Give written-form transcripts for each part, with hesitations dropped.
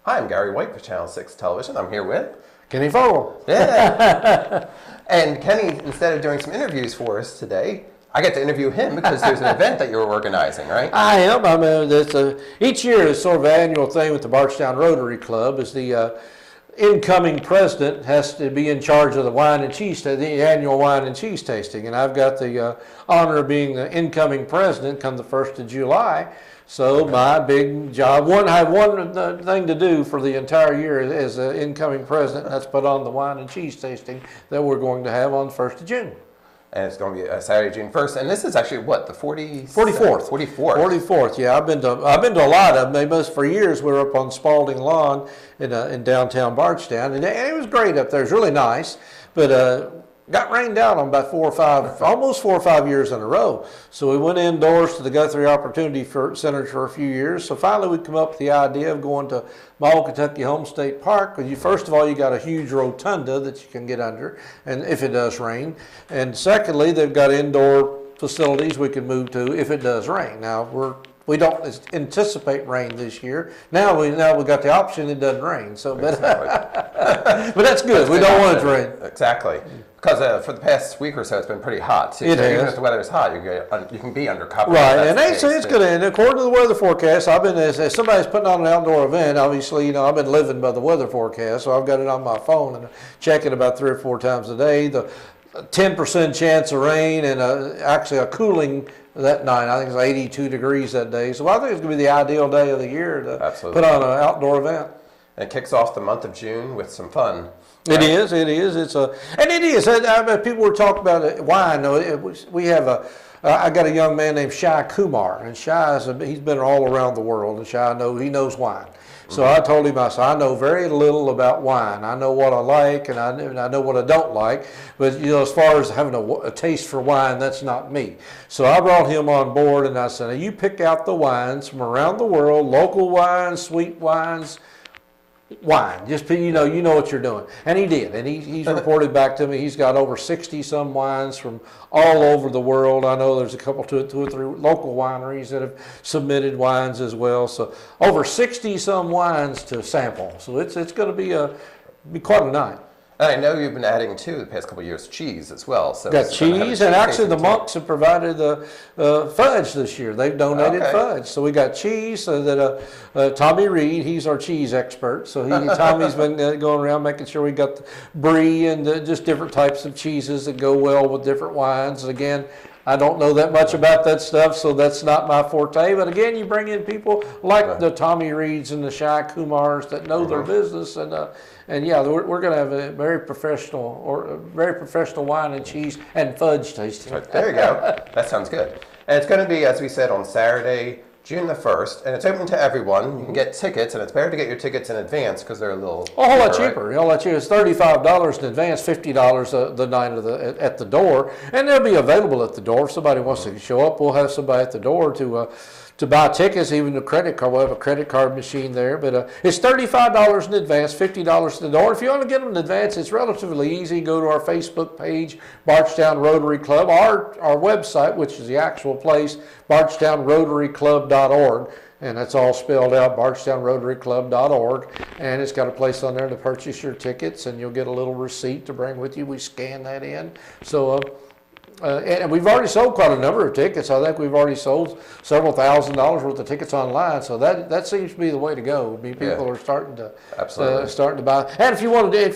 Hi, I'm Gary White for Channel 6 Television. I'm here with Kenny Fogel. Yeah. And Kenny, instead of doing some interviews for us today, I get to interview him because there's an event that you're organizing, right? I am. Each year is sort of an annual thing with the Bardstown Rotary Club. Is the incoming president has to be in charge of the wine and cheese, the annual wine and cheese tasting, and I've got the honor of being the incoming president come the 1st of July. So my big job, I have one thing to do for the entire year as the incoming president, and that's put on the wine and cheese tasting that we're going to have on the 1st of June. And it's going to be Saturday, June 1st. And this is actually what, the 44th. 44th, yeah. I've been to a lot of them. For years we were up on Spalding Lawn in downtown Bardstown, and it was great up there. It was really nice, but got rained out on about almost 4 or 5 years in a row. So we went indoors to the Guthrie Opportunity Center for a few years. So finally we come up with the idea of going to my old Kentucky Home State Park. First of all, you got a huge rotunda that you can get under, and if it does rain. And secondly, they've got indoor facilities we can move to if it does rain. Now we don't anticipate rain this year. Now we got the option it doesn't rain. So, but but that's good. We don't want it to rain. Exactly. Because for the past week or so, it's been pretty hot. So even if the weather is hot, you can be under cover. Right, and they say it's good. And according to the weather forecast, I've been as somebody's putting on an outdoor event. Obviously, I've been living by the weather forecast, so I've got it on my phone and check it about 3 or 4 times a day. The 10% chance of rain and actually a cooling that night. I think it's 82 degrees that day. So I think it's going to be the ideal day of the year to put on an outdoor event. And it kicks off the month of June with some fun. Right? It is. People were talking about wine. We have I got a young man named Shai Kumar, and Shai he's been all around the world, and Shai he knows wine. So I told him, I know very little about wine. I know what I like, and I know what I don't like. But as far as having a taste for wine, that's not me. So I brought him on board, and I said, you pick out the wines from around the world, local wines, sweet wines. Wine, just you know what you're doing, and he did, and he's reported back to me. He's got over 60 some wines from all over the world. I know there's a couple, two or three local wineries that have submitted wines as well. So over 60 some wines to sample. So it's going to be quite a night. And I know you've been adding to the past couple of years cheese as well. So got cheese, and actually the monks have provided the fudge this year. They've donated fudge, so we got cheese. So that Tommy Reed, he's our cheese expert. So Tommy's been going around making sure we got the brie and just different types of cheeses that go well with different wines. And again, I don't know that much about that stuff, so that's not my forte. But again, you bring in people like the Tommy Reeds and the Shai Kumars that know their business, and yeah, we're going to have a very professional wine and cheese and fudge tasting. Right, there you go. That sounds good. And it's going to be, as we said, on Saturday, June the 1st, and it's open to everyone. You can get tickets, and it's better to get your tickets in advance because they're a little whole lot cheaper. Right? A whole lot cheaper. It's $35 in advance, $50 the night at the door, and they'll be available at the door. If somebody wants to show up, we'll have somebody at the door to buy tickets, even a credit card. We'll have a credit card machine there, but it's $35 in advance, $50 at the door. If you want to get them in advance, it's relatively easy. Go to our Facebook page, Bardstown Rotary Club, our website, which is the actual place, bardstownrotaryclub.org, and that's all spelled out, bardstownrotaryclub.org, and it's got a place on there to purchase your tickets, and you'll get a little receipt to bring with you. We scan that in. So and we've already sold quite a number of tickets. I think we've already sold several $1,000s worth of tickets online. So that seems to be the way to go. I mean, people are starting to buy. And if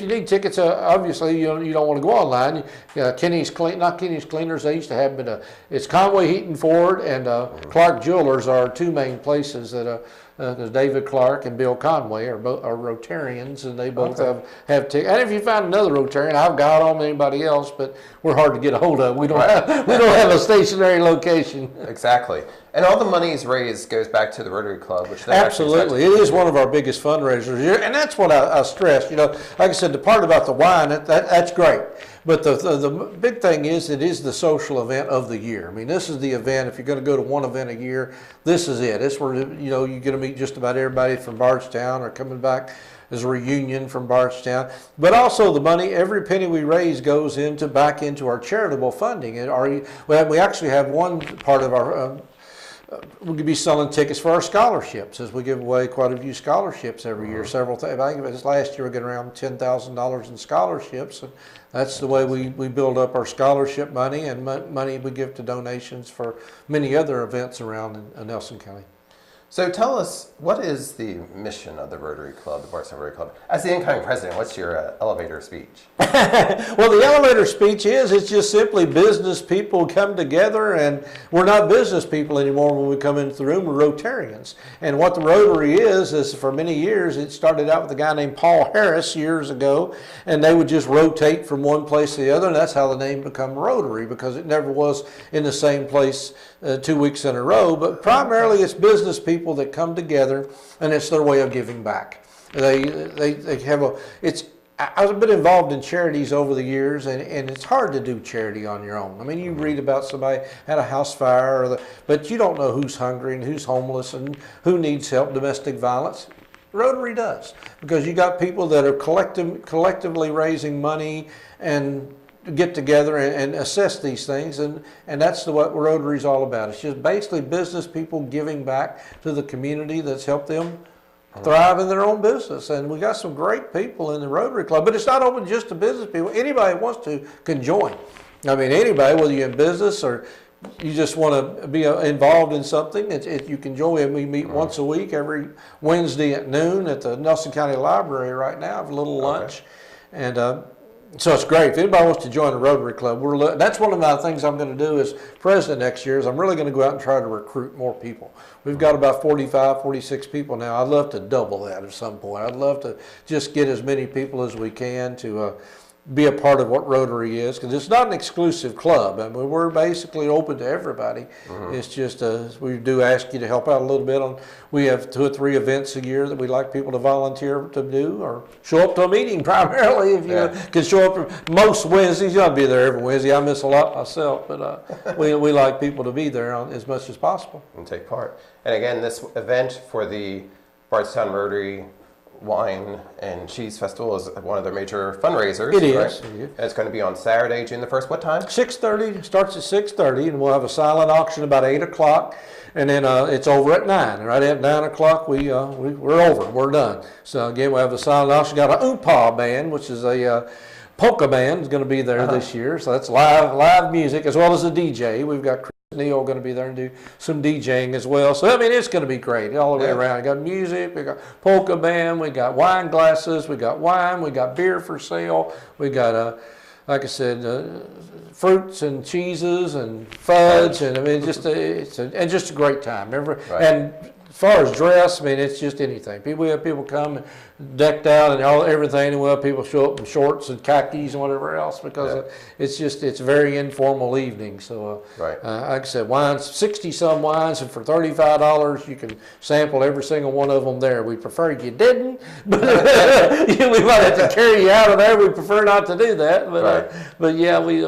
you need tickets, obviously you don't want to go online. Not Kenny's Cleaners. They used to have, but it's Conway Heaton Ford and Clark Jewelers are 2 main places that. Because David Clark and Bill Conway are Rotarians, and they both have tickets. And if you find another Rotarian, I've got on anybody else, but we're hard to get a hold of. We don't have a stationary location. Exactly. And all the monies raised goes back to the Rotary Club, which they absolutely. It is one of our biggest fundraisers, and that's what I stress. Like I said, the part about the wine, that's great. But the big thing is, it is the social event of the year. I mean, this is the event. If you're going to go to one event a year, this is it. It's where you're going to meet just about everybody from Bardstown or coming back as a reunion from Bardstown. But also the money, every penny we raise goes back into our charitable funding. We actually have one part of our we could be selling tickets for our scholarships, as we give away quite a few scholarships every year. Several times. I think this last year we got around $10,000 in scholarships, and that's the way we build up our scholarship money and money we give to donations for many other events around in Nelson County. So tell us, what is the mission of the Rotary Club, the Bardstown Rotary Club? As the incoming president, what's your elevator speech? Well, the elevator speech it's just simply business people come together, and we're not business people anymore when we come into the room, we're Rotarians. And what the Rotary is for many years, it started out with a guy named Paul Harris years ago, and they would just rotate from one place to the other, and that's how the name became Rotary, because it never was in the same place 2 weeks in a row. But primarily it's business people that come together, and it's their way of giving back. They have I've been involved in charities over the years, and it's hard to do charity on your own. I mean, you read about somebody had a house fire, but you don't know who's hungry and who's homeless and who needs help, domestic violence. Rotary does, because you got people that are collectively raising money and get together and assess these things, and that's what Rotary is all about. It's just basically business people giving back to the community that's helped them thrive in their own business. And we got some great people in the Rotary Club, but it's not open just to business people. Anybody who wants to can join. I mean, anybody, whether you're in business or you just want to be involved in something, you can join. We meet once a week, every Wednesday at noon at the Nelson County Library right now, have a little lunch. And so it's great. If anybody wants to join the Rotary Club, that's one of the things I'm going to do as president next year, is I'm really going to go out and try to recruit more people. We've got about 45, 46 people now. I'd love to double that at some point. I'd love to just get as many people as we can to be a part of what Rotary is, because it's not an exclusive club. I mean, we're basically open to everybody. It's just we do ask you to help out a little bit on. We have 2 or 3 events a year that we like people to volunteer to do, or show up to a meeting primarily. If you can show up most Wednesdays, you ought to be there every Wednesday. I miss a lot myself, but we like people to be there as much as possible and take part. And again, this event for the Bardstown Rotary Wine and Cheese Festival is one of their major fundraisers. It is. Right? And it's going to be on Saturday, June the 1st. What time? 6:30. It starts at 6:30, and we'll have a silent auction about 8 o'clock, and then it's over at 9. Right at 9 o'clock, we're over. We're done. So again, we'll have a silent auction. Got a oompa band, which is a polka band, is going to be there this year. So that's live music as well as a DJ. We've got Neil going to be there and do some DJing as well. So, I mean, it's going to be great all the way around. We got music, we got polka band, we got wine glasses, we got wine, we got beer for sale, we got, like I said, fruits and cheeses and fudge, and I mean, just a great time. Remember, and as far as dress, I mean, it's just anything. We have people come decked out and everything, and we'll have people show up in shorts and khakis and whatever else, because it's a very informal evening. So, like I said, wines, 60-some wines, and for $35 you can sample every single one of them there. We prefer you didn't, but we might have to carry you out of there. We prefer not to do that, but yeah, we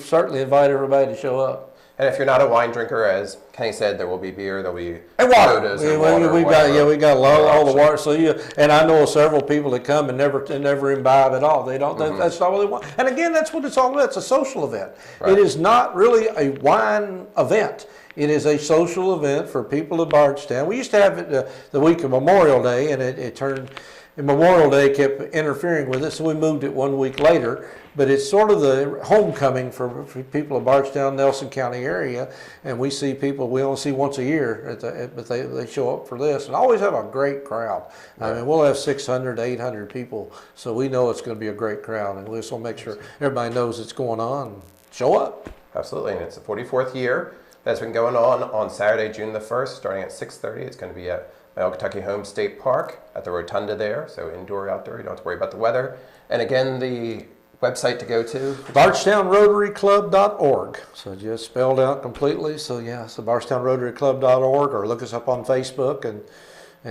certainly invite everybody to show up. And if you're not a wine drinker, as Kenny said, there will be beer, there'll be sodas and water. We got all the water. So and I know several people that come and never imbibe at all. They don't. That's not what they want. And again, that's what it's all about. It's a social event. It is not really a wine event. It is a social event for people of Bardstown. We used to have it the week of Memorial Day, and it turned. And Memorial Day kept interfering with it, so we moved it 1 week later. But it's sort of the homecoming for people of Bardstown, Nelson County area, and we see people we only see once a year, but they show up for this, and always have a great crowd. I mean, we'll have 600 to 800 people, so we know it's going to be a great crowd, and we just want to make sure everybody knows it's going on. Show up. Absolutely, and it's the 44th year that's been going on Saturday, June the 1st, starting at 6:30. It's going to be at my Kentucky Home State Park at the rotunda there, so indoor, outdoor, you don't have to worry about the weather. And again, the website to go to? BardstownRotaryClub.org. So just spelled out completely. So yeah, so BardstownRotaryClub.org, or look us up on Facebook and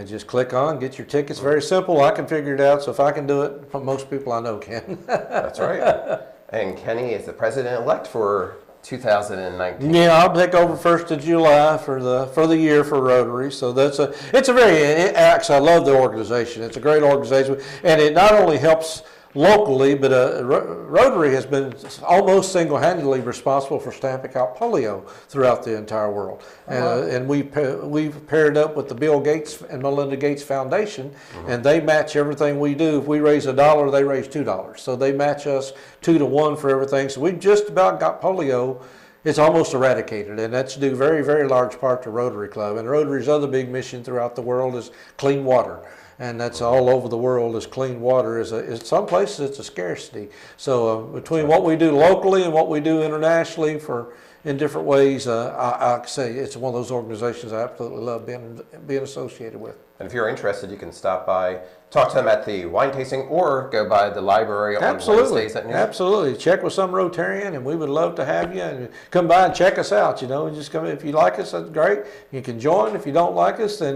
just click on, get your tickets. Very simple. I can figure it out. So if I can do it, most people I know can. That's right. And Kenny is the president-elect for 2019. Yeah, I'll take over 1st of July for the year for Rotary. So actually, I love the organization. It's a great organization, and it not only helps locally, but Rotary has been almost single-handedly responsible for stamping out polio throughout the entire world. And we've paired up with the Bill Gates and Melinda Gates Foundation, and they match everything we do. If we raise $1, they raise $2. So they match us 2 to 1 for everything. So we've just about got polio. It's almost eradicated, and that's due very, very large part to Rotary Club. And Rotary's other big mission throughout the world is clean water. And that's all over the world, is clean water. Is some places it's a scarcity. So between what we do locally and what we do internationally in different ways, I say it's one of those organizations I absolutely love being associated with. And if you're interested, you can stop by, talk to them at the wine tasting, or go by the library on Wednesdays at noon. Absolutely. Check with some Rotarian, and we would love to have you. And come by and check us out. And just come. If you like us, that's great. You can join. If you don't like us, then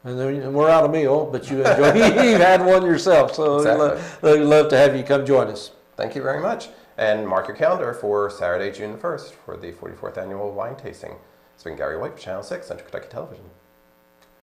we're out of meal. But you enjoy. You've had one yourself, so Exactly. we'd love to have you come join us. Thank you very much. And mark your calendar for Saturday, June the 1st for the 44th Annual Wine Tasting. It's been Gary White for Channel 6, Central Kentucky Television.